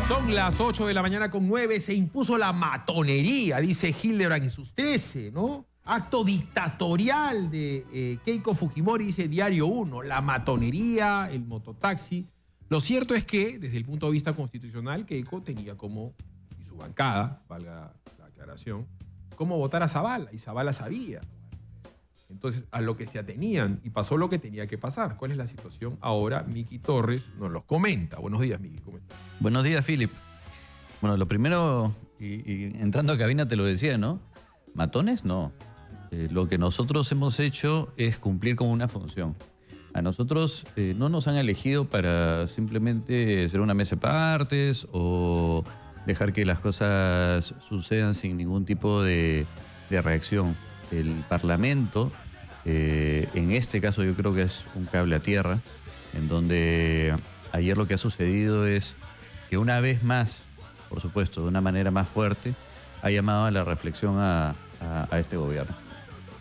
Son las 8 de la mañana con 9. Se impuso la matonería, dice Hildebrand en sus 13, ¿no? Acto dictatorial de Keiko Fujimori, dice Diario 1. La matonería, el mototaxi. Lo cierto es que, desde el punto de vista constitucional, Keiko tenía como, y su bancada, valga la aclaración, cómo votar a Zabala, y Zabala sabía. Entonces, a lo que se atenían, y pasó lo que tenía que pasar. ¿Cuál es la situación ahora? Miki Torres nos los comenta. Buenos días, Miki. Buenos días, Philip. Bueno, lo primero, y entrando a cabina te lo decía, ¿no? Matones, no. Lo que nosotros hemos hecho es cumplir con una función. A nosotros no nos han elegido para simplemente ser una mesa de partes o dejar que las cosas sucedan sin ningún tipo de reacción. El Parlamento, en este caso yo creo que es un cable a tierra, en donde ayer lo que ha sucedido es que una vez más, por supuesto, de una manera más fuerte, ha llamado a la reflexión a este gobierno.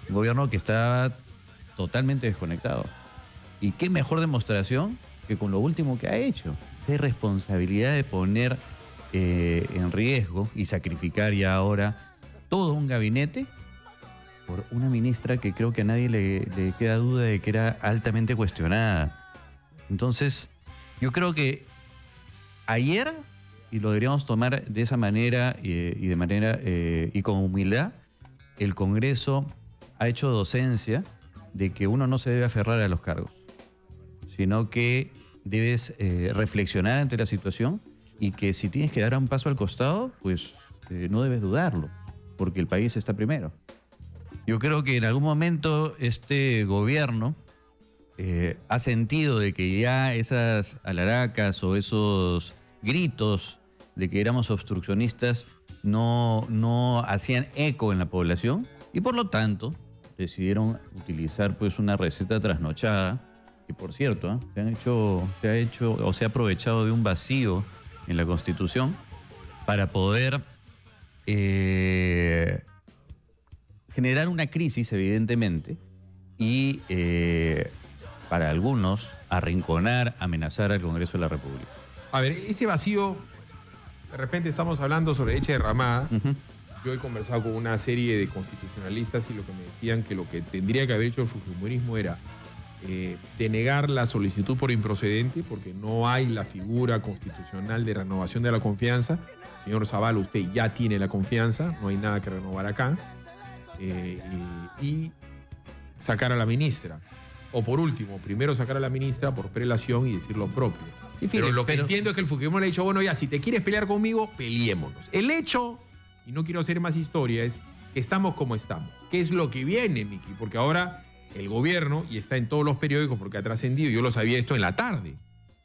Un gobierno que está totalmente desconectado. Y qué mejor demostración que con lo último que ha hecho. Esa irresponsabilidad de poner en riesgo y sacrificar ya ahora todo un gabinete por una ministra que creo que a nadie le queda duda de que era altamente cuestionada. Entonces, yo creo que ayer, y lo deberíamos tomar de esa manera y con humildad, el Congreso ha hecho docencia de que uno no se debe aferrar a los cargos, sino que debes reflexionar ante la situación y que si tienes que dar un paso al costado, pues no debes dudarlo, porque el país está primero. Yo creo que en algún momento este gobierno ha sentido de que ya esas alaracas o esos gritos de que éramos obstruccionistas no hacían eco en la población y por lo tanto decidieron utilizar pues una receta trasnochada que, por cierto, se ha aprovechado de un vacío en la Constitución para poder generar una crisis, evidentemente, y para algunos arrinconar, amenazar al Congreso de la República. A ver, ese vacío, de repente estamos hablando sobre leche derramada. Yo he conversado con una serie de constitucionalistas y lo que me decían que lo que tendría que haber hecho el fujimorismo era denegar la solicitud por improcedente, porque no hay la figura constitucional de renovación de la confianza. Señor Zabala, usted ya tiene la confianza, no hay nada que renovar acá. Y sacar a la ministra. O por último, primero sacar a la ministra por prelación y decir lo propio. Sí, pero lo que entiendo es que el Fujimori le ha dicho, bueno, ya, si te quieres pelear conmigo, peleémonos. El hecho, y no quiero hacer más historia, es que estamos como estamos. ¿Qué es lo que viene, Miki? Porque ahora el gobierno, y está en todos los periódicos porque ha trascendido, yo lo sabía esto en la tarde,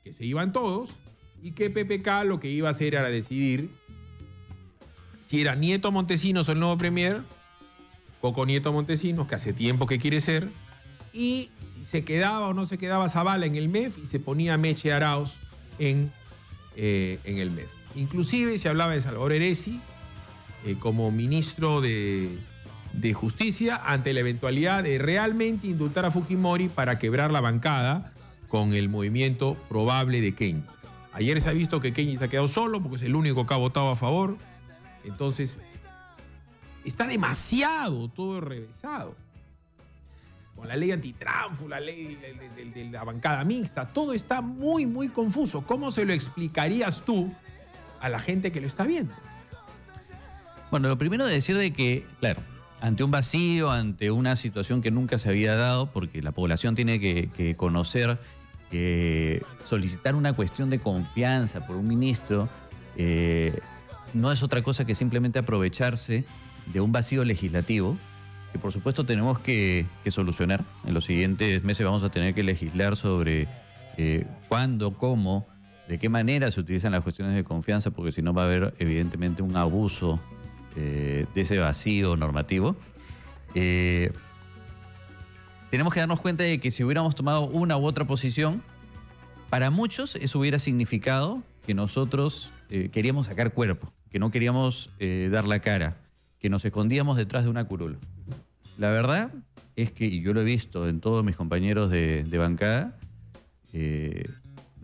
que se iban todos y que PPK lo que iba a hacer era decidir si era Nieto Montesinos o el nuevo premier, Coco Nieto Montesinos, que hace tiempo que quiere ser, y si se quedaba o no se quedaba Zabala en el MEF y se ponía Meche Arauz en el MEF. Inclusive se hablaba de Salvador Heresi como ministro de Justicia ante la eventualidad de realmente indultar a Fujimori para quebrar la bancada con el movimiento probable de Kenji. Ayer se ha visto que Kenji se ha quedado solo porque es el único que ha votado a favor. Entonces, está demasiado todo revesado. Con la ley antitránfuga, la ley de la bancada mixta, todo está muy, muy confuso. ¿Cómo se lo explicarías tú a la gente que lo está viendo? Bueno, lo primero de decir de que, claro, ante un vacío, ante una situación que nunca se había dado, porque la población tiene que conocer que solicitar una cuestión de confianza por un ministro no es otra cosa que simplemente aprovecharse de un vacío legislativo que por supuesto tenemos que solucionar. En los siguientes meses vamos a tener que legislar sobre cuándo, cómo, de qué manera se utilizan las cuestiones de confianza, porque si no va a haber evidentemente un abuso de ese vacío normativo. Tenemos que darnos cuenta de que si hubiéramos tomado una u otra posición, para muchos eso hubiera significado que nosotros queríamos sacar cuerpo, que no queríamos dar la cara, que nos escondíamos detrás de una curul. La verdad es que, y yo lo he visto en todos mis compañeros de bancada,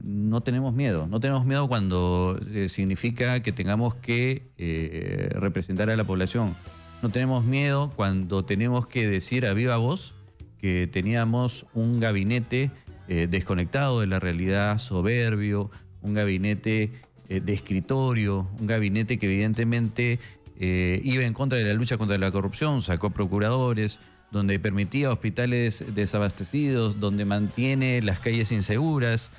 no tenemos miedo. No tenemos miedo cuando significa que tengamos que representar a la población. No tenemos miedo cuando tenemos que decir a viva voz que teníamos un gabinete desconectado de la realidad, soberbio, un gabinete de escritorio, un gabinete que evidentemente iba en contra de la lucha contra la corrupción, sacó procuradores, donde permitía hospitales desabastecidos, donde mantiene las calles inseguras,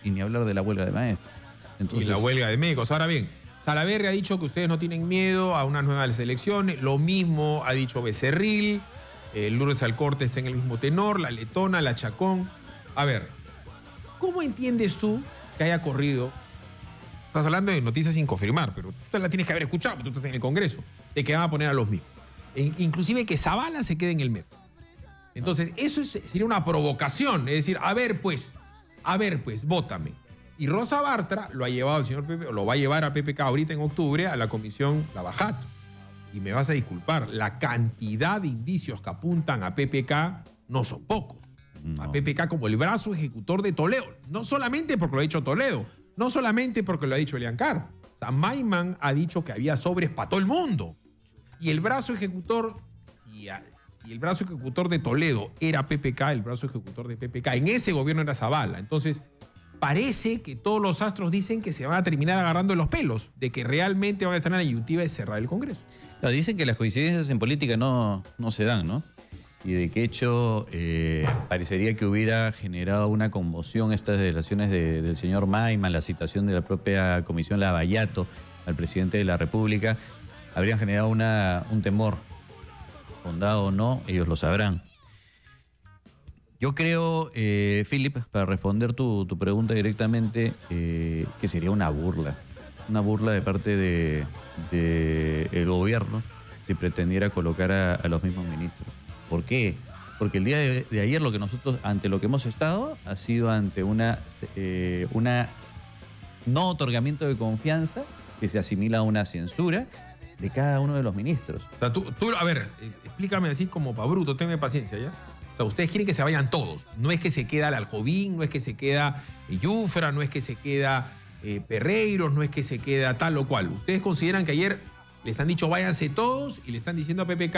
y ni hablar de la huelga de maestros. Entonces, y la huelga de médicos. Ahora bien, Salaverry ha dicho que ustedes no tienen miedo a unas nuevas elecciones, lo mismo ha dicho Becerril, Lourdes Alcorte está en el mismo tenor, la Letona, la Chacón. A ver, ¿cómo entiendes tú que haya corrido? Estás hablando de noticias sin confirmar, pero tú la tienes que haber escuchado, porque tú estás en el Congreso, de que van a poner a los mismos. Inclusive que Zavala se quede en el metro. Entonces, eso sería una provocación, es decir, a ver pues, vótame. Y Rosa Bartra lo ha llevado el señor Pepe, o lo va a llevar a PPK ahorita en octubre a la comisión Lavajato. Y me vas a disculpar, la cantidad de indicios que apuntan a PPK no son pocos. No. A PPK como el brazo ejecutor de Toledo. No solamente porque lo ha dicho Toledo, no solamente porque lo ha dicho Elian Carr. O sea, Maiman ha dicho que había sobres para todo el mundo. Y el brazo ejecutor, si el brazo ejecutor de Toledo era PPK, el brazo ejecutor de PPK en ese gobierno era Zavala. Entonces, parece que todos los astros dicen que se van a terminar agarrando los pelos, de que realmente van a estar en la disyuntiva de cerrar el Congreso. Claro, dicen que las coincidencias en política no se dan, ¿no? Y de qué hecho parecería que hubiera generado una conmoción estas declaraciones del señor Maiman, la citación de la propia Comisión Lavallato al presidente de la República, habrían generado un temor. Fundado o no, ellos lo sabrán. Yo creo, Philip, para responder tu pregunta directamente, que sería una burla de parte del gobierno si pretendiera colocar a los mismos ministros. ¿Por qué? Porque el día de ayer ante lo que hemos estado ha sido ante una no otorgamiento de confianza que se asimila a una censura de cada uno de los ministros. O sea, tú a ver, explícame así como pa' bruto, tenme paciencia, ¿ya? O sea, ustedes quieren que se vayan todos. No es que se queda el Aljovín, no es que se queda Yufra, no es que se queda Perreiros, no es que se queda tal o cual. Ustedes consideran que ayer les han dicho váyanse todos y le están diciendo a PPK,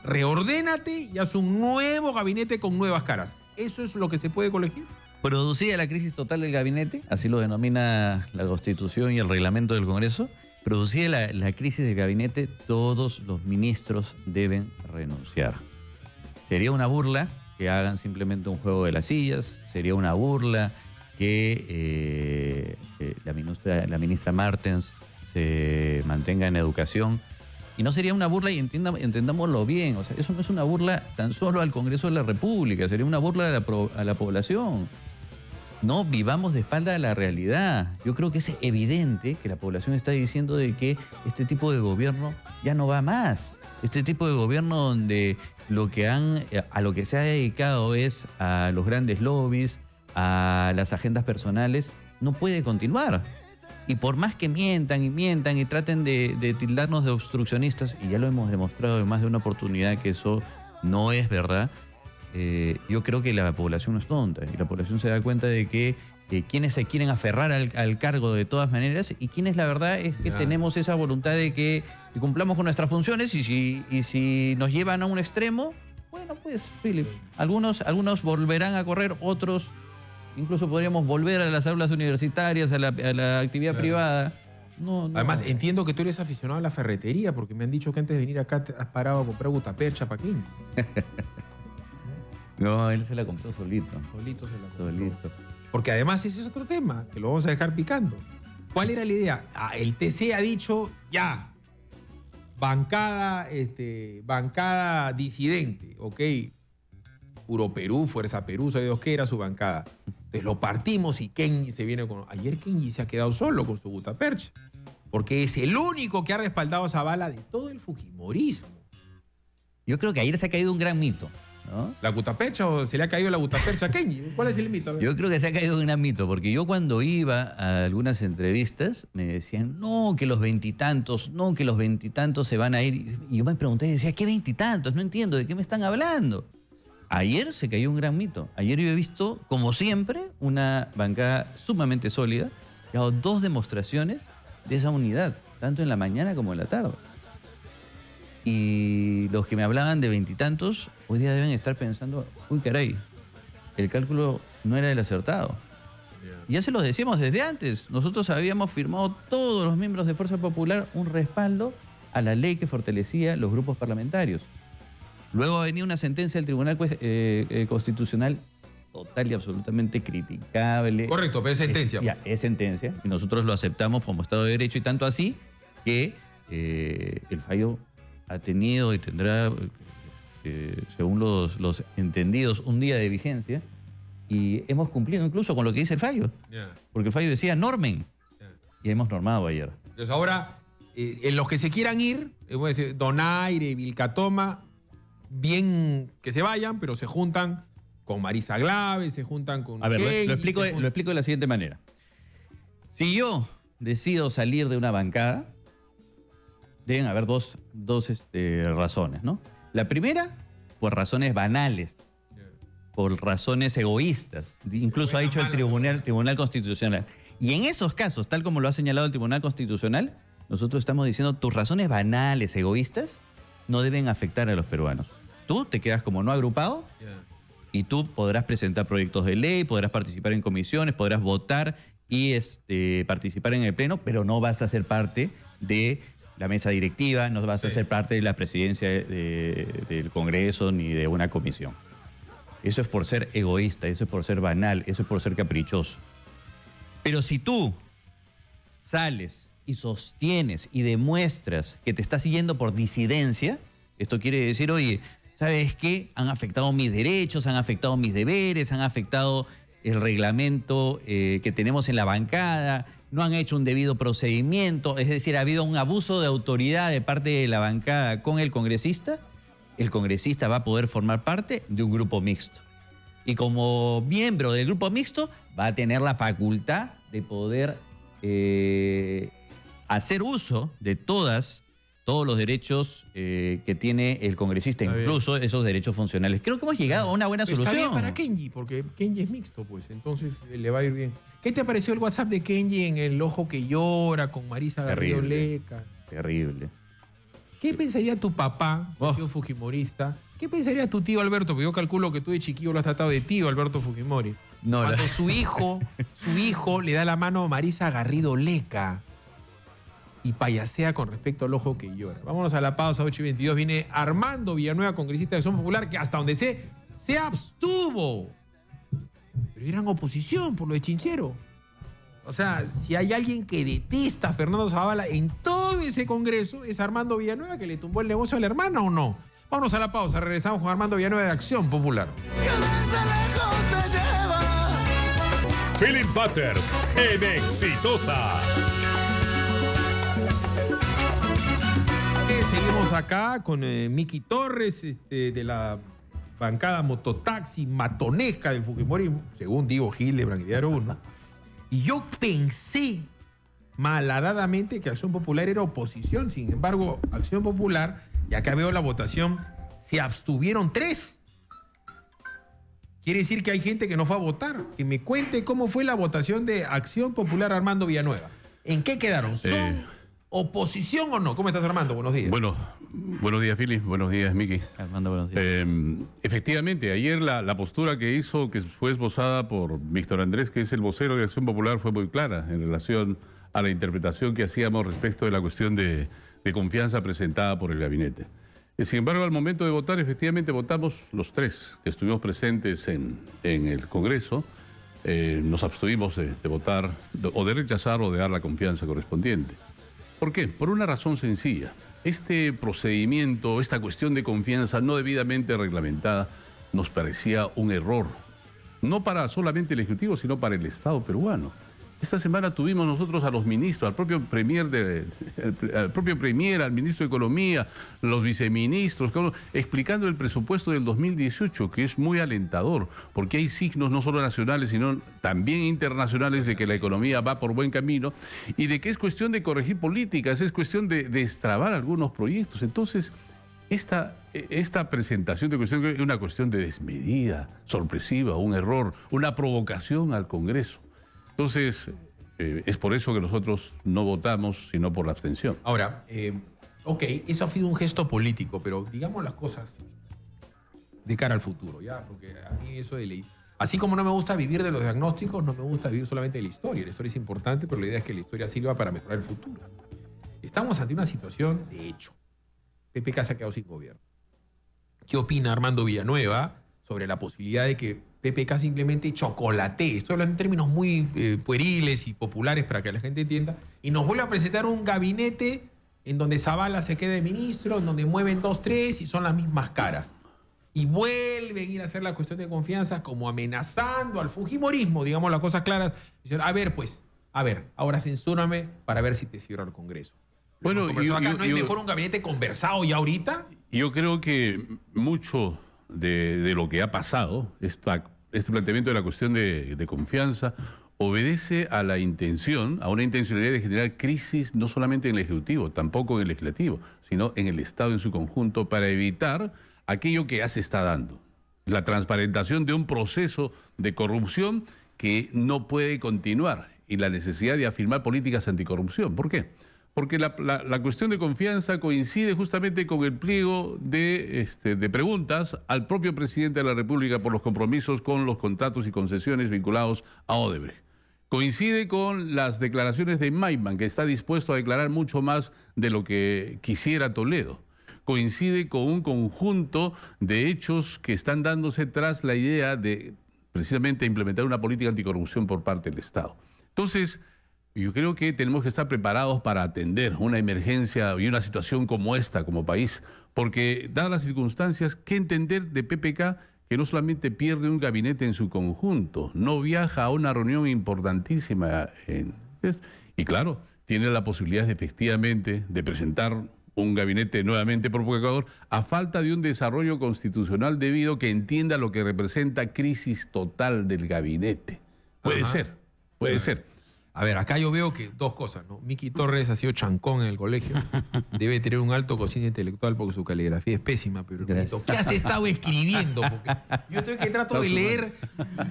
reordénate y haz un nuevo gabinete con nuevas caras. ¿Eso es lo que se puede colegir? Producida la crisis total del gabinete, así lo denomina la Constitución y el reglamento del Congreso, producida la crisis del gabinete, todos los ministros deben renunciar. Sería una burla que hagan simplemente un juego de las sillas, sería una burla que la ministra Martens se mantenga en educación, y no sería una burla, y entendámoslo bien, o sea, eso no es una burla tan solo al Congreso de la República, sería una burla a la población. No vivamos de espalda a la realidad. Yo creo que es evidente que la población está diciendo de que este tipo de gobierno ya no va más. Este tipo de gobierno donde a lo que se ha dedicado es a los grandes lobbies, a las agendas personales, no puede continuar. Y por más que mientan y traten de tildarnos de obstruccionistas, y ya lo hemos demostrado en más de una oportunidad que eso no es verdad, yo creo que la población no es tonta y la población se da cuenta de que quienes se quieren aferrar al cargo de todas maneras y quienes la verdad es que tenemos esa voluntad de que cumplamos con nuestras funciones y si nos llevan a un extremo, bueno pues, Philip, algunos volverán a correr, otros incluso podríamos volver a las aulas universitarias, a la actividad privada. No. Además, entiendo que tú eres aficionado a la ferretería porque me han dicho que antes de venir acá te has parado a comprar gutapercha, Paquín. No, él se la compró solito. Solito se la compró. Solito. Porque además ese es otro tema, que lo vamos a dejar picando. ¿Cuál era la idea? El TC ha dicho, ya, bancada disidente, ok. Puro Perú, Fuerza Perú, sabe Dios qué era su bancada. Entonces lo partimos y Kenji se viene con... Ayer Kenji se ha quedado solo con su gutapercha, porque es el único que ha respaldado a Zavala de todo el fujimorismo. Yo creo que ayer se ha caído un gran mito. ¿no? ¿La gutapercha o se le ha caído la gutapercha a Kenji? ¿Cuál es el mito? Yo creo que se ha caído un gran mito, porque yo cuando iba a algunas entrevistas me decían, no, que los veintitantos se van a ir. Y yo me pregunté y decía, ¿qué veintitantos? No entiendo, ¿de qué me están hablando? Ayer se cayó un gran mito. Ayer yo he visto, como siempre, una bancada sumamente sólida, que ha dado 2 demostraciones de esa unidad, tanto en la mañana como en la tarde. Y los que me hablaban de veintitantos, hoy día deben estar pensando, uy, caray, el cálculo no era el acertado. Y ya se los decíamos desde antes. Nosotros habíamos firmado, todos los miembros de Fuerza Popular, un respaldo a la ley que fortalecía los grupos parlamentarios. Luego ha venido una sentencia del Tribunal Constitucional total y absolutamente criticable. Correcto, pero es sentencia. Es sentencia, y nosotros lo aceptamos como Estado de Derecho, y tanto así que el fallo ha tenido y tendrá, según los entendidos, un día de vigencia, y hemos cumplido incluso con lo que dice el fallo. Porque el fallo decía normen, y hemos normado ayer. Entonces ahora, en los que se quieran ir, Donaire, Vilcatoma, bien que se vayan, pero se juntan con Marisa Glave, se juntan con... A ver, lo explico de la siguiente manera. Si yo decido salir de una bancada, deben haber dos razones, ¿no? La primera, por razones banales, por razones egoístas. Incluso ha dicho el Tribunal Constitucional. Y en esos casos, tal como lo ha señalado el Tribunal Constitucional, nosotros estamos diciendo, tus razones banales, egoístas, no deben afectar a los peruanos. Tú te quedas como no agrupado y tú podrás presentar proyectos de ley, podrás participar en comisiones, podrás votar y participar en el pleno, pero no vas a ser parte de la mesa directiva, no vas a ser parte de la presidencia del Congreso ni de una comisión. Eso es por ser egoísta, eso es por ser banal, eso es por ser caprichoso. Pero si tú sales y sostienes y demuestras que te estás siguiendo por disidencia, esto quiere decir, oye, ¿sabes qué? Han afectado mis derechos, han afectado mis deberes, han afectado el reglamento que tenemos en la bancada, no han hecho un debido procedimiento, es decir, ha habido un abuso de autoridad de parte de la bancada con el congresista va a poder formar parte de un grupo mixto. Y como miembro del grupo mixto va a tener la facultad de poder hacer uso de todos los derechos que tiene el congresista, incluso esos derechos funcionales. Creo que hemos llegado a una buena solución. Está bien para Kenji, porque Kenji es mixto, pues, entonces le va a ir bien. ¿Qué te pareció el WhatsApp de Kenji en El Ojo que Llora con Marisa Garrido Leca? Terrible. ¿Qué pensaría tu papá, que ha sido fujimorista? ¿Qué pensaría tu tío Alberto? Porque yo calculo que tú de chiquillo lo has tratado de tío Alberto Fujimori. No, cuando su hijo le da la mano a Marisa Garrido Leca y payasea con respecto al Ojo que Llora. Vámonos a la pausa, 8:22. Viene Armando Villanueva, congresista de Acción Popular, que hasta donde se abstuvo. Pero eran oposición por lo de Chinchero. O sea, si hay alguien que detesta a Fernando Zavala en todo ese congreso, es Armando Villanueva, que le tumbó el negocio a la hermana, ¿o no? Vámonos a la pausa, regresamos con Armando Villanueva de Acción Popular. Philip Butters en Exitosa. Seguimos acá con Miki Torres, de la bancada mototaxi matonesca del Fujimorismo, según Diego Hildebrand y Diario 1. Y yo pensé malhadadamente que Acción Popular era oposición. Sin embargo, Acción Popular, y acá veo la votación, se abstuvieron 3. Quiere decir que hay gente que no fue a votar. Que me cuente cómo fue la votación de Acción Popular Armando Villanueva. ¿En qué quedaron? ¿Son oposición o no? ¿Cómo estás, Armando? Buenos días. Bueno, buenos días, Philip. Buenos días, Miki. Armando, buenos días. Efectivamente, ayer la postura que fue esbozada por Víctor Andrés, que es el vocero de Acción Popular, fue muy clara en relación a la interpretación que hacíamos respecto de la cuestión de confianza presentada por el gabinete. Sin embargo, al momento de votar, efectivamente votamos los 3 que estuvimos presentes en el Congreso. Nos abstuvimos de votar, o de rechazar o de dar la confianza correspondiente. ¿Por qué? Por una razón sencilla. Este procedimiento, esta cuestión de confianza no debidamente reglamentada, nos parecía un error. No para solamente el Ejecutivo, sino para el Estado peruano. Esta semana tuvimos nosotros a los ministros, al propio premier, al ministro de Economía, los viceministros, explicando el presupuesto del 2018, que es muy alentador, porque hay signos no solo nacionales, sino también internacionales de que la economía va por buen camino y de que es cuestión de corregir políticas, es cuestión de destrabar algunos proyectos. Entonces, esta presentación de cuestión es una cuestión de desmedida, sorpresiva, un error, una provocación al Congreso. Entonces, es por eso que nosotros no votamos, sino por la abstención. Ahora, ok, eso ha sido un gesto político, pero digamos las cosas de cara al futuro, ¿ya? Porque a mí eso de ley... Así como no me gusta vivir de los diagnósticos, no me gusta vivir solamente de la historia. La historia es importante, pero la idea es que la historia sirva para mejorar el futuro. Estamos ante una situación de hecho. PPK se ha quedado sin gobierno. ¿Qué opina Armando Villanueva sobre la posibilidad de que PPK simplemente chocolatee? Estoy hablando en términos muy pueriles y populares para que la gente entienda. Y nos vuelve a presentar un gabinete en donde Zavala se queda de ministro, en donde mueven 2, 3 y son las mismas caras. Y vuelven a ir a hacer la cuestión de confianza como amenazando al fujimorismo, digamos las cosas claras. Dicen, a ver, ahora censúrame para ver si te cierro al Congreso. Bueno, ¿no es mejor un gabinete conversado ya ahorita? Yo creo que mucho de lo que ha pasado, este planteamiento de la cuestión de confianza, obedece a la intención, a una intencionalidad de generar crisis no solamente en el Ejecutivo, tampoco en el Legislativo, sino en el Estado en su conjunto, para evitar aquello que ya se está dando. La transparentación de un proceso de corrupción que no puede continuar y la necesidad de afirmar políticas anticorrupción. ¿Por qué? Porque la cuestión de confianza coincide justamente con el pliego de preguntas al propio presidente de la República por los compromisos con los contratos y concesiones vinculados a Odebrecht. Coincide con las declaraciones de Maiman, que está dispuesto a declarar mucho más de lo que quisiera Toledo. Coincide con un conjunto de hechos que están dándose tras la idea de precisamente implementar una política anticorrupción por parte del Estado. Entonces, yo creo que tenemos que estar preparados para atender una emergencia y una situación como esta, como país, porque dadas las circunstancias, ¿qué entender de PPK? Que no solamente pierde un gabinete en su conjunto, no viaja a una reunión importantísima, y claro, tiene la posibilidad de, efectivamente de presentar un gabinete nuevamente provocador a falta de un desarrollo constitucional debido que entienda lo que representa crisis total del gabinete. Puede ser. A ver, acá yo veo que dos cosas, ¿no? Miki Torres ha sido chancón en el colegio. Debe tener un alto cociente intelectual porque su caligrafía es pésima. Pero ¿qué has estado escribiendo? Porque yo estoy que trato de leer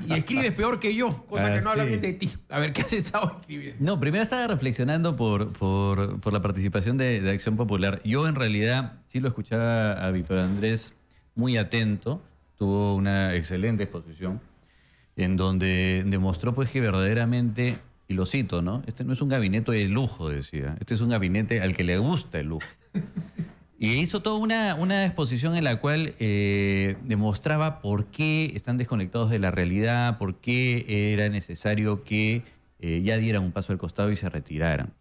y escribes peor que yo, cosa que no habla bien de ti. A ver, ¿qué has estado escribiendo? No, primero estaba reflexionando por la participación de Acción Popular. Yo en realidad sí lo escuchaba a Víctor Andrés muy atento. Tuvo una excelente exposición en donde demostró pues que verdaderamente... Y lo cito, ¿no? Este no es un gabinete de lujo, decía. Este es un gabinete al que le gusta el lujo. Y hizo toda una exposición en la cual demostraba por qué están desconectados de la realidad, por qué era necesario que ya dieran un paso al costado y se retiraran.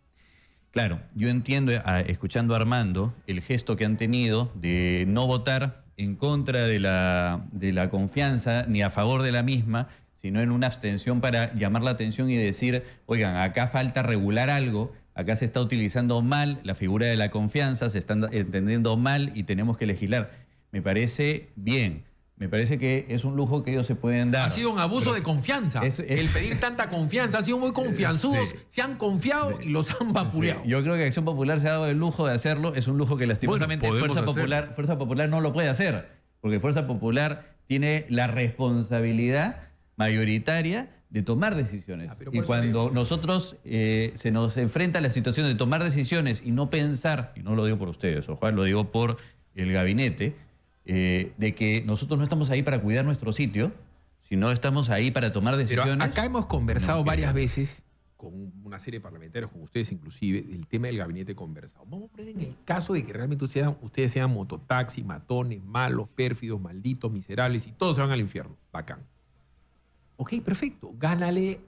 Claro, yo entiendo, escuchando a Armando, el gesto que han tenido de no votar en contra de la confianza ni a favor de la misma, sino en una abstención para llamar la atención y decir, oigan, acá falta regular algo, acá se está utilizando mal la figura de la confianza, se está entendiendo mal y tenemos que legislar. Me parece bien, me parece que es un lujo que ellos se pueden dar. Ha sido un abuso de confianza, el pedir tanta confianza, ha sido muy confianzudos, se han confiado y los han vapuleado. Yo creo que Acción Popular se ha dado el lujo de hacerlo, es un lujo que lastimosamente Fuerza Popular no lo puede hacer, porque Fuerza Popular tiene la responsabilidad mayoritaria de tomar decisiones. Y cuando nosotros se nos enfrenta a la situación de tomar decisiones y no pensar, y no lo digo por ustedes, ojalá lo digo por el gabinete, de que nosotros no estamos ahí para cuidar nuestro sitio, sino estamos ahí para tomar decisiones. Pero acá hemos conversado varias veces con una serie de parlamentarios, con ustedes inclusive, del tema del gabinete conversado. Vamos a poner en el caso de que realmente ustedes sean mototaxi, matones, malos, pérfidos, malditos, miserables y todos se van al infierno. Bacán. Ok, perfecto. Gánale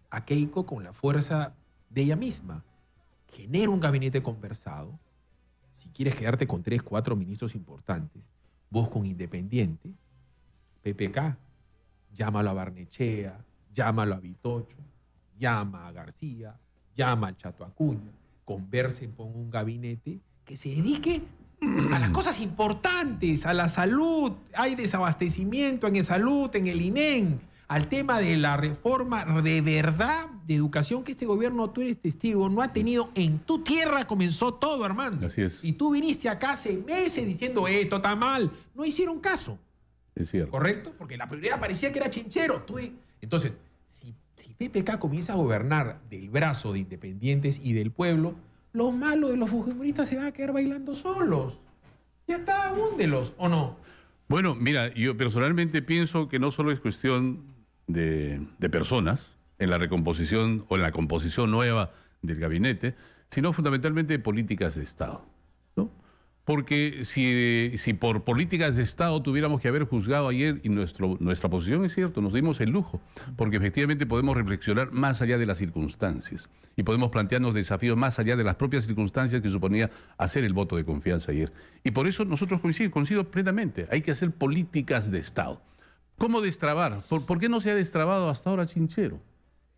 a Keiko con la fuerza de ella misma. Genera un gabinete conversado. Si quieres quedarte con 3, 4 ministros importantes, busca un independiente. PPK, llámalo a Barnechea, llámalo a Vitocho, llama a García, llama al Chato Acuña, conversen con un gabinete que se dedique a las cosas importantes, a la salud. Hay desabastecimiento en salud, en el INEM, al tema de la reforma de verdad de educación que este gobierno, tú eres testigo, no ha tenido. En tu tierra comenzó todo, Armando. Así es. Y tú viniste acá hace meses diciendo, esto está mal. No hicieron caso. Es cierto. ¿Correcto? Porque la prioridad parecía que era Chinchero. Entonces, si PPK comienza a gobernar del brazo de Independientes y del pueblo, los malos de los fujimoristas se van a quedar bailando solos. Ya está, húndelos, ¿o no? Bueno, mira, yo personalmente pienso que no solo es cuestión de personas en la recomposición o en la composición nueva del gabinete, sino fundamentalmente de políticas de Estado, ¿no? Porque si por políticas de Estado tuviéramos que haber juzgado ayer, y nuestra posición es cierto, nos dimos el lujo, porque efectivamente podemos reflexionar más allá de las circunstancias y podemos plantearnos desafíos más allá de las propias circunstancias que suponía hacer el voto de confianza ayer. Y por eso nosotros coincido plenamente, hay que hacer políticas de Estado. ¿Cómo destrabar? ¿Por qué no se ha destrabado hasta ahora Chinchero?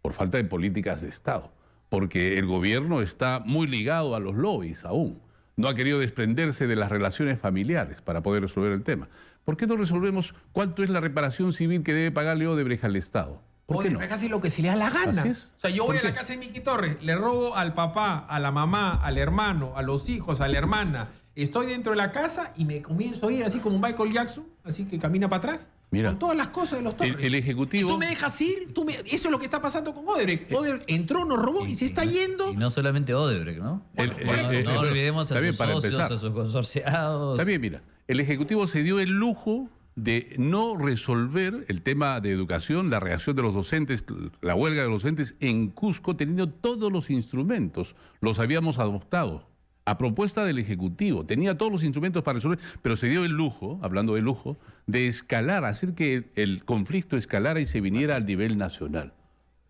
Por falta de políticas de Estado, porque el gobierno está muy ligado a los lobbies aún. No ha querido desprenderse de las relaciones familiares para poder resolver el tema. ¿Por qué no resolvemos cuánto es la reparación civil que debe pagarle Odebrecht al Estado? ¿Por qué no? Odebrecht hace lo que se le da la gana. Así es. O sea, yo voy a la casa de Miki Torres, le robo al papá, a la mamá, al hermano, a los hijos, a la hermana. Estoy dentro de la casa y me comienzo a ir así como Michael Jackson, así que camina para atrás. Mira, con todas las cosas de los Torres. El Ejecutivo... ¿Y tú me dejas ir? Eso es lo que está pasando con Odebrecht. Odebrecht entró, nos robó y se está yendo. Y no solamente Odebrecht, ¿no? No olvidemos a sus socios, a sus consorciados. Está bien, mira. El Ejecutivo se dio el lujo de no resolver el tema de educación, la reacción de los docentes, la huelga de los docentes en Cusco, teniendo todos los instrumentos. Los habíamos adoptado a propuesta del Ejecutivo. Tenía todos los instrumentos para resolver, pero se dio el lujo, hablando de lujo, de escalar, hacer que el conflicto escalara y se viniera al nivel nacional.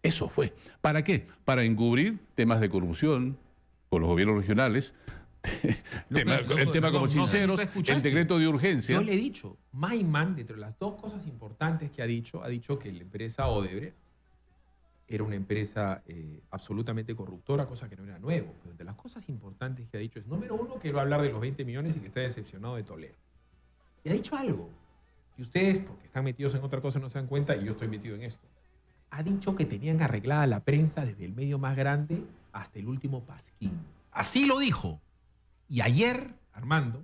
Eso fue. ¿Para qué? Para encubrir temas de corrupción con los gobiernos regionales, el tema como Chincheros, el decreto de urgencia. Yo le he dicho, Maiman, dentro de las dos cosas importantes que ha dicho que la empresa Odebrecht era una empresa absolutamente corruptora, cosa que no era nuevo. Pero de las cosas importantes que ha dicho es, número uno, que va a hablar de los 20 millones y que está decepcionado de Toledo. Y ha dicho algo. Y ustedes, porque están metidos en otra cosa, no se dan cuenta, y yo estoy metido en esto. Ha dicho que tenían arreglada la prensa desde el medio más grande hasta el último pasquín. Así lo dijo. Y ayer, Armando,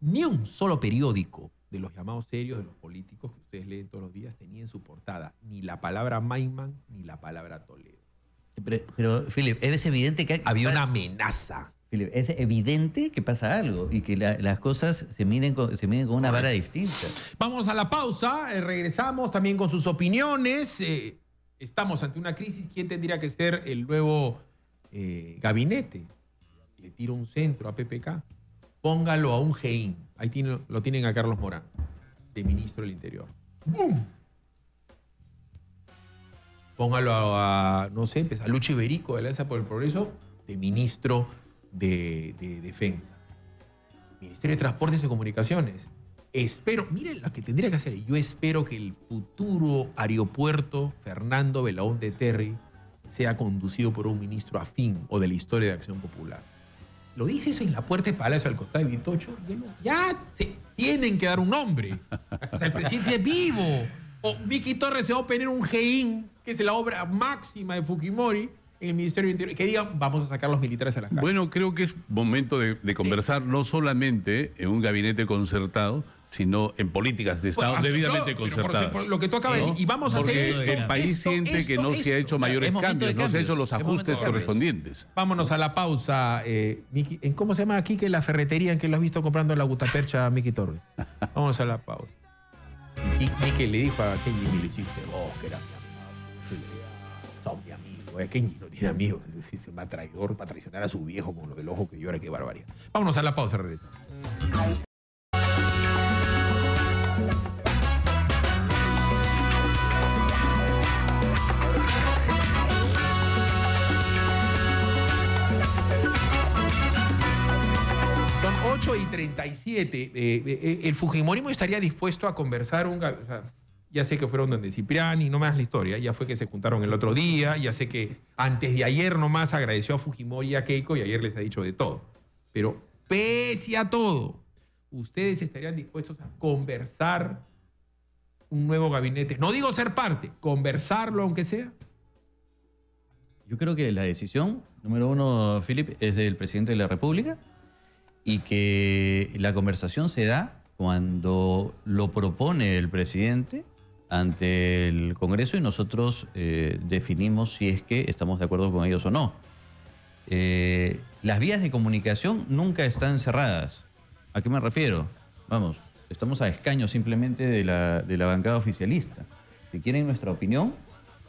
ni un solo periódico de los llamados serios, de los políticos que ustedes leen todos los días, tenía en su portada ni la palabra Maiman ni la palabra Toledo. Pero Philip, es evidente que había una amenaza. Philip, es evidente que pasa algo y que las cosas se miden con una vara distinta. Vamos a la pausa, regresamos también con sus opiniones. Estamos ante una crisis. ¿Quién tendría que ser el nuevo gabinete? Le tiro un centro a PPK. Póngalo a un GEIN. Ahí lo tienen a Carlos Morán, de ministro del Interior. ¡Bum! Póngalo a, no sé, a Lucho Iberico, de Alianza por el Progreso, de ministro de Defensa. Ministerio de Transportes y Comunicaciones. Miren lo que tendría que hacer. Yo espero que el futuro aeropuerto Fernando Belaúnde Terry sea conducido por un ministro afín o de la historia de Acción Popular. Lo dice eso en la puerta de Palacio al costado de Vitocho. Ya se tienen que dar un nombre. O sea, el presidente es vivo. O Miki Torres se va a poner un GEIN, que es la obra máxima de Fujimori, en el Ministerio del Interior, que digan, vamos a sacar a los militares a la calle. Bueno, creo que es momento de conversar no solamente en un gabinete concertado, sino en políticas de Estado debidamente concertadas. Por lo que tú acabas de decir, y vamos a hacer esto. El país siente que no se ha hecho mayores cambios, no se han hecho los ajustes correspondientes. Vámonos a la pausa. Miki, ¿cómo se llama aquí que la ferretería en que lo has visto comprando en la Gutapercha, Miki Torres? Vamos a la pausa. Miki le dijo a Kenji, me lo hiciste vos, que era mi amigo. Son mi amigo. Kenji no tiene amigos. Se va a traidor para traicionar a su viejo con lo del ojo que llora, qué barbaridad. Vámonos a la pausa, regreso. Son 8:37. El fujimorismo estaría dispuesto a conversar ya sé que fueron donde Cipriani, no más la historia, ya fue que se juntaron el otro día, ya sé que antes de ayer nomás agradeció a Fujimori y a Keiko y ayer les ha dicho de todo. Pero pese a todo, ¿ustedes estarían dispuestos a conversar un nuevo gabinete? No digo ser parte, conversarlo aunque sea. Yo creo que la decisión, número uno, Philip, es del presidente de la República y que la conversación se da cuando lo propone el presidente ante el Congreso y nosotros definimos si es que estamos de acuerdo con ellos o no. Las vías de comunicación nunca están cerradas. ¿A qué me refiero? Vamos, estamos a escaños simplemente de la bancada oficialista. Si quieren nuestra opinión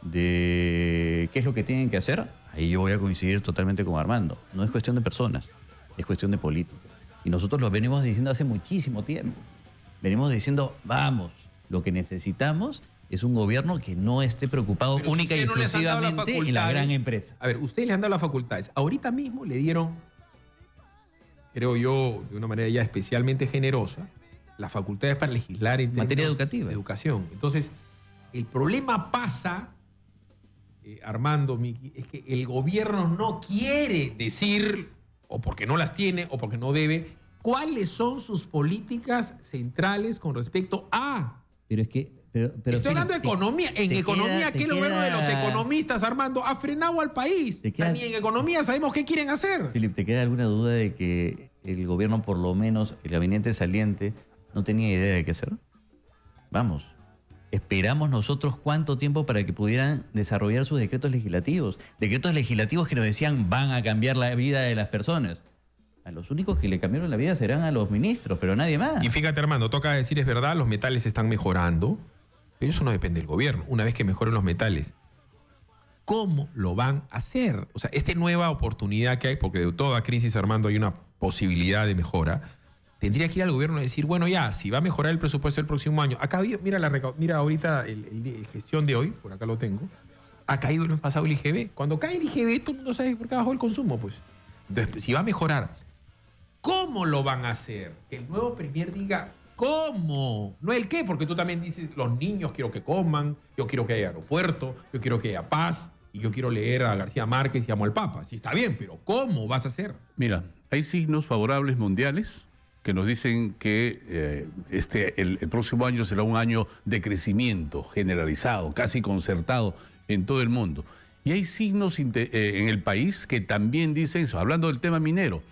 de qué es lo que tienen que hacer, ahí yo voy a coincidir totalmente con Armando. No es cuestión de personas, es cuestión de política. Y nosotros lo venimos diciendo hace muchísimo tiempo. Venimos diciendo, vamos, lo que necesitamos es un gobierno que no esté preocupado única y exclusivamente en la gran empresa. A ver, ustedes le han dado las facultades. Ahorita mismo le dieron, creo yo, de una manera ya especialmente generosa, las facultades para legislar en materia educativa. De educación. Entonces, el problema pasa, Armando, Miki, es que el gobierno no quiere decir, o porque no las tiene, o porque no debe, cuáles son sus políticas centrales con respecto a... Pero es que... Estoy hablando de economía. En economía, ¿qué es lo bueno de los economistas, Armando? Ha frenado al país. Ni en economía sabemos qué quieren hacer. Philip, ¿te queda alguna duda de que el gobierno, por lo menos el gabinete saliente, no tenía idea de qué hacer? Vamos. Esperamos nosotros cuánto tiempo para que pudieran desarrollar sus decretos legislativos. Decretos legislativos que nos decían van a cambiar la vida de las personas. A los únicos que le cambiaron la vida serán a los ministros, pero nadie más. Y fíjate, Armando, toca decir, es verdad, los metales están mejorando, pero eso no depende del gobierno. Una vez que mejoren los metales, ¿cómo lo van a hacer? O sea, esta nueva oportunidad que hay, porque de toda crisis, Armando, hay una posibilidad de mejora, tendría que ir al gobierno y decir, bueno, ya, si va a mejorar el presupuesto del próximo año, acá mira ahorita el gestión de hoy, por acá lo tengo, ha caído el mes pasado el IGB. Cuando cae el IGB, todo el mundo sabe por qué bajó el consumo, pues. Entonces, si va a mejorar, ¿cómo lo van a hacer? Que el nuevo premier diga, ¿cómo? No el qué, porque tú también dices, los niños quiero que coman, yo quiero que haya aeropuerto, yo quiero que haya paz, y yo quiero leer a García Márquez y amo al Papa. Sí, está bien, pero ¿cómo vas a hacer? Mira, hay signos favorables mundiales que nos dicen que el próximo año será un año de crecimiento generalizado, casi concertado en todo el mundo. Y hay signos en el país que también dicen eso. Hablando del tema minero,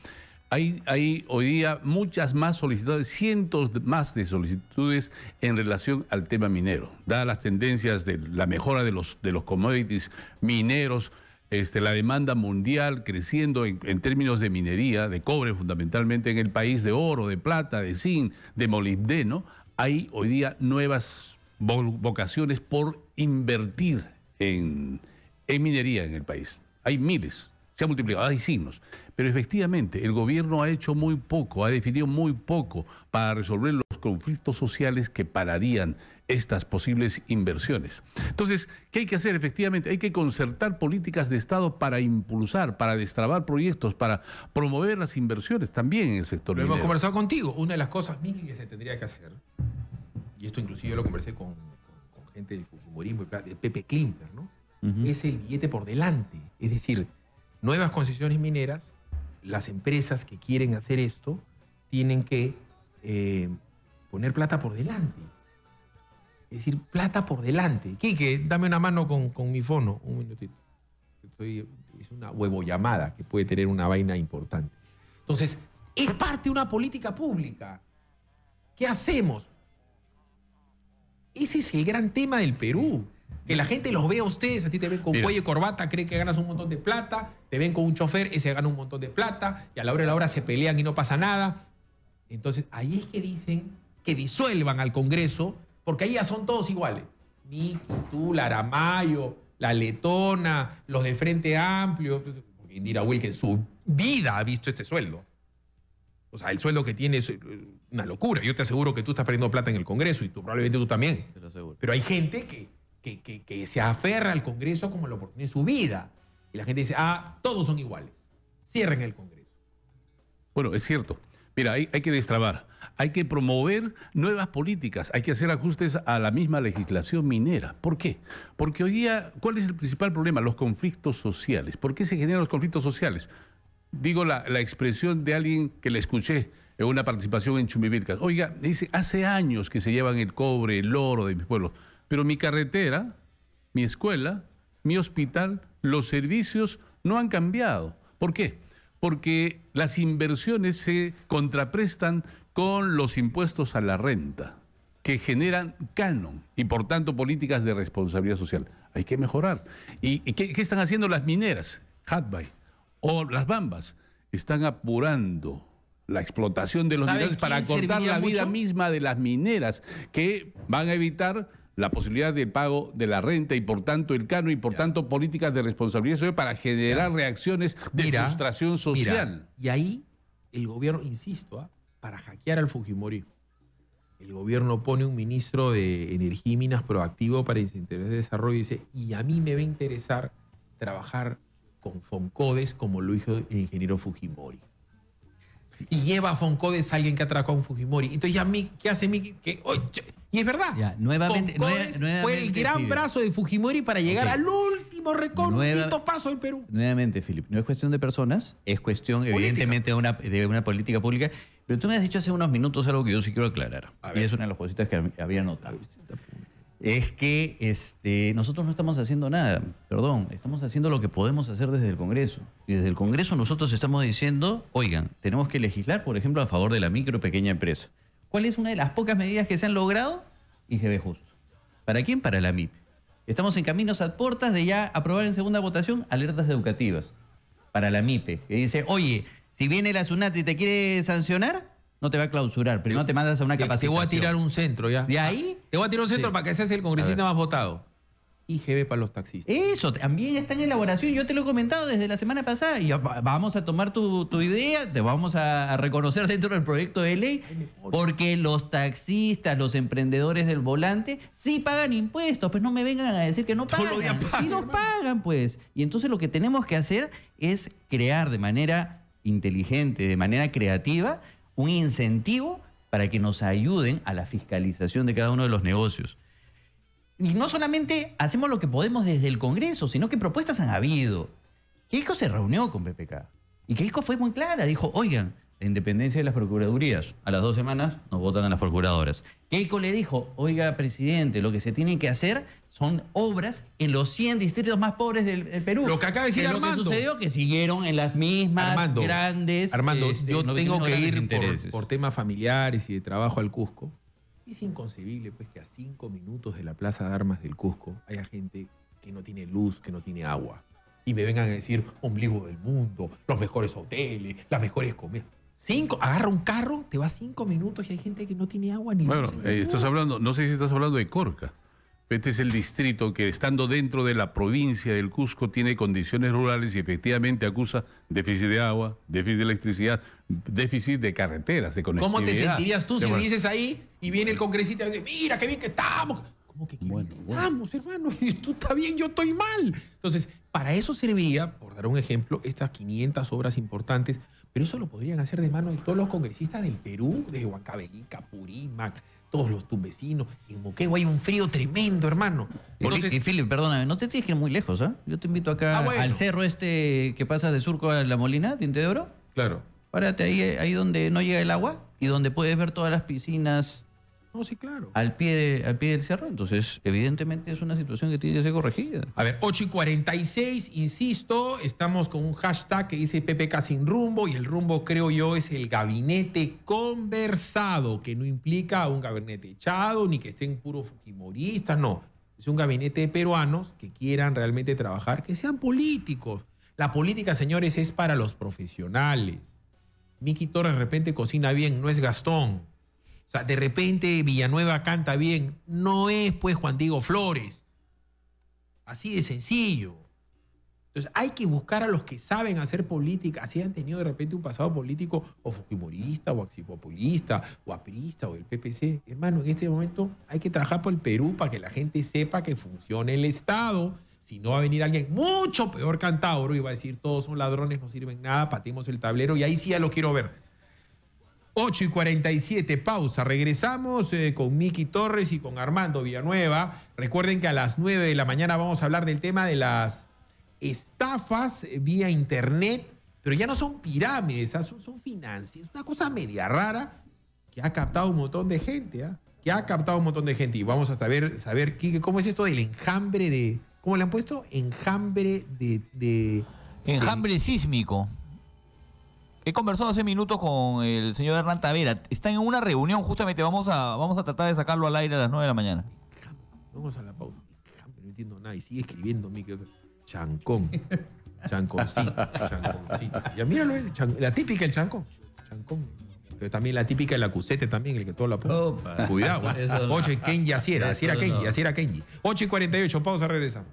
hay hoy día muchas más solicitudes, cientos más de solicitudes en relación al tema minero. Dadas las tendencias de la mejora de los commodities mineros, la demanda mundial creciendo en términos de minería, de cobre fundamentalmente en el país, de oro, de plata, de zinc, de molibdeno, hay hoy día nuevas vocaciones por invertir en minería en el país. Hay miles, se ha multiplicado, hay signos. Pero efectivamente el gobierno ha hecho muy poco, ha definido muy poco para resolver los conflictos sociales que pararían estas posibles inversiones. Entonces, ¿qué hay que hacer? Efectivamente, hay que concertar políticas de Estado para impulsar, para destrabar proyectos, para promover las inversiones también en el sector minero. Hemos conversado contigo. Una de las cosas, Miki, que se tendría que hacer, y esto inclusive yo lo conversé con gente del fujimorismo, de Pepe Klimper, ¿no? Es el billete por delante. Es decir, nuevas concesiones mineras, las empresas que quieren hacer esto tienen que poner plata por delante. Es decir, plata por delante. Quique, dame una mano con mi fono. Un minutito. Es una huevollamada que puede tener una vaina importante. Entonces, es parte de una política pública. ¿Qué hacemos? Ese es el gran tema del Perú. Que la gente los ve a ustedes, a ti te ven con cuello y corbata, creen que ganas un montón de plata, te ven con un chofer, ese gana un montón de plata, y a la hora de la hora se pelean y no pasa nada. Entonces, ahí es que dicen que disuelvan al Congreso, porque ahí ya son todos iguales. Miki, tú, la Aramayo, la Letona, los de Frente Amplio. Indira Wilkins, su vida ha visto este sueldo. O sea, el sueldo que tiene es una locura. Yo te aseguro que tú estás perdiendo plata en el Congreso y probablemente tú también. Te lo aseguro. Pero hay gente que se aferra al Congreso como la oportunidad de su vida. Y la gente dice, todos son iguales. Cierren el Congreso. Bueno, es cierto. Mira, hay que destrabar, hay que promover nuevas políticas, hay que hacer ajustes a la misma legislación minera. ¿Por qué? Porque hoy día, ¿cuál es el principal problema? Los conflictos sociales. ¿Por qué se generan los conflictos sociales? Digo la expresión de alguien que le escuché en una participación en Chumivilcas. Oiga, dice, hace años que se llevan el cobre, el oro de mis pueblos, pero mi carretera, mi escuela, mi hospital, los servicios no han cambiado. ¿Por qué? Porque las inversiones se contraprestan con los impuestos a la renta, que generan canon y por tanto políticas de responsabilidad social. Hay que mejorar. ¿Y qué están haciendo las mineras? Hatbay o las Bambas. Están apurando la explotación de los minerales para acortar la vida misma de las mineras, que van a evitar la posibilidad de pago de la renta y por tanto el canon y por tanto políticas de responsabilidad social para generar reacciones de frustración social. Y ahí el gobierno, insisto, para hackear al Fujimori, el gobierno pone un ministro de Energía y Minas proactivo para incentivar el desarrollo y dice, y a mí me va a interesar trabajar con Foncodes como lo hizo el ingeniero Fujimori. Y lleva a Foncodes a alguien que ha trabajado con Fujimori. Entonces ya ¿qué hace Miki? Y es verdad. Ya, nuevamente fue el gran Philip, brazo de Fujimori para llegar al último recóndito paso del Perú. Nuevamente, Philip, no es cuestión de personas, es cuestión evidentemente de una política pública. Pero tú me has dicho hace unos minutos algo que yo sí quiero aclarar. Y es una de las cositas que había notado. Es que nosotros no estamos haciendo nada, perdón, estamos haciendo lo que podemos hacer desde el Congreso. Y desde el Congreso nosotros estamos diciendo, oigan, tenemos que legislar, por ejemplo, a favor de la micro y pequeña empresa. ¿Cuál es una de las pocas medidas que se han logrado? IGB justo. ¿Para quién? Para la MIP. Estamos en caminos a puertas de ya aprobar en segunda votación alertas educativas para la MIPE, que dice, oye, si viene la SUNAT y te quiere sancionar, no te va a clausurar, pero no te mandas a una capacitación. Te voy a tirar un centro ya. ¿De ahí? Te voy a tirar un centro para que seas el congresista más votado. IGB para los taxistas. Eso, también está en elaboración. Yo te lo he comentado desde la semana pasada. Y vamos a tomar tu idea, te vamos a reconocer dentro del proyecto de ley, porque los taxistas, los emprendedores del volante, sí pagan impuestos. Pues no me vengan a decir que no pagan. Sí los pagan, pues. Y entonces lo que tenemos que hacer es crear de manera inteligente, de manera creativa, un incentivo para que nos ayuden a la fiscalización de cada uno de los negocios. Y no solamente hacemos lo que podemos desde el Congreso, sino que propuestas han habido. Keiko se reunió con PPK y Keiko fue muy clara. Dijo, oigan, la independencia de las procuradurías. A las 2 semanas nos votan a las procuradoras. Keiko le dijo, oiga, presidente, lo que se tiene que hacer son obras en los 100 distritos más pobres del Perú. Lo que acaba de decir Armando. Lo que sucedió que siguieron en las mismas grandes... Armando, yo tengo que ir por temas familiares y de trabajo al Cusco. Es inconcebible pues que a 5 minutos de la Plaza de Armas del Cusco haya gente que no tiene luz, que no tiene agua. Y me vengan a decir, ombligo del mundo, los mejores hoteles, las mejores comidas. Agarra un carro, te va 5 minutos y hay gente que no tiene agua ni luz. Bueno, estás hablando, no sé si estás hablando de Corca. Este es el distrito que, estando dentro de la provincia del Cusco, tiene condiciones rurales y efectivamente acusa déficit de agua, déficit de electricidad, déficit de carreteras, de conectividad. ¿Cómo te sentirías tú si dices ahí y viene el congresista y dice, mira, qué bien que estamos? ¿Cómo que bien que estamos, hermano? Tú estás bien, yo estoy mal. Entonces, para eso servía, por dar un ejemplo, estas 500 obras importantes, pero eso lo podrían hacer de mano de todos los congresistas del Perú, de Huancavelica, Purímac, todos los tumbesinos. En Moquegua hay un frío tremendo, hermano. Entonces, y Philip, perdóname, no te tienes que ir muy lejos, ¿ah? Yo te invito acá al cerro que pasa de Surco a La Molina, Tinte de Oro. Claro. Párate ahí donde no llega el agua y donde puedes ver todas las piscinas. No, sí, claro. Al pie del cerro. Entonces, evidentemente es una situación que tiene que ser corregida. A ver, 8:46, insisto, estamos con un hashtag que dice PPK sin rumbo, y el rumbo, creo yo, es el gabinete conversado, que no implica un gabinete echado, ni que estén puros fujimoristas, no. Es un gabinete de peruanos que quieran realmente trabajar, que sean políticos. La política, señores, es para los profesionales. Miki Torres de repente cocina bien, no es Gastón. O sea, de repente Villanueva canta bien. No es, pues, Juan Diego Flores. Así de sencillo. Entonces, hay que buscar a los que saben hacer política, así han tenido de repente un pasado político o fujimorista, o axipopulista, o aprista, o del PPC. Hermano, en este momento hay que trabajar por el Perú para que la gente sepa que funcione el Estado. Si no, va a venir alguien mucho peor Cantauro y va a decir, todos son ladrones, no sirven nada, pateemos el tablero, y ahí sí ya lo quiero ver. 8:47, pausa. Regresamos con Miki Torres y con Armando Villanueva. Recuerden que a las 9 de la mañana vamos a hablar del tema de las estafas vía internet, pero ya no son pirámides, son finanzas. Es una cosa media rara que ha captado un montón de gente, que ha captado un montón de gente. Y vamos a saber Quique, cómo es esto del enjambre de... ¿Cómo le han puesto? Enjambre Enjambre sísmico. He conversado hace minutos con el señor Hernán Tavera. Está en una reunión, justamente vamos a tratar de sacarlo al aire a las 9 de la mañana. Vamos a la pausa. No entiendo nada. Y sigue escribiendo Miki. Chancón. Chanconcito. Ya míralo, la típica el chancón. Pero también la típica el acusete también, el que todo la pone. Cuidado. 8 Kenji, así era Kenji. 8:48, pausa, regresamos.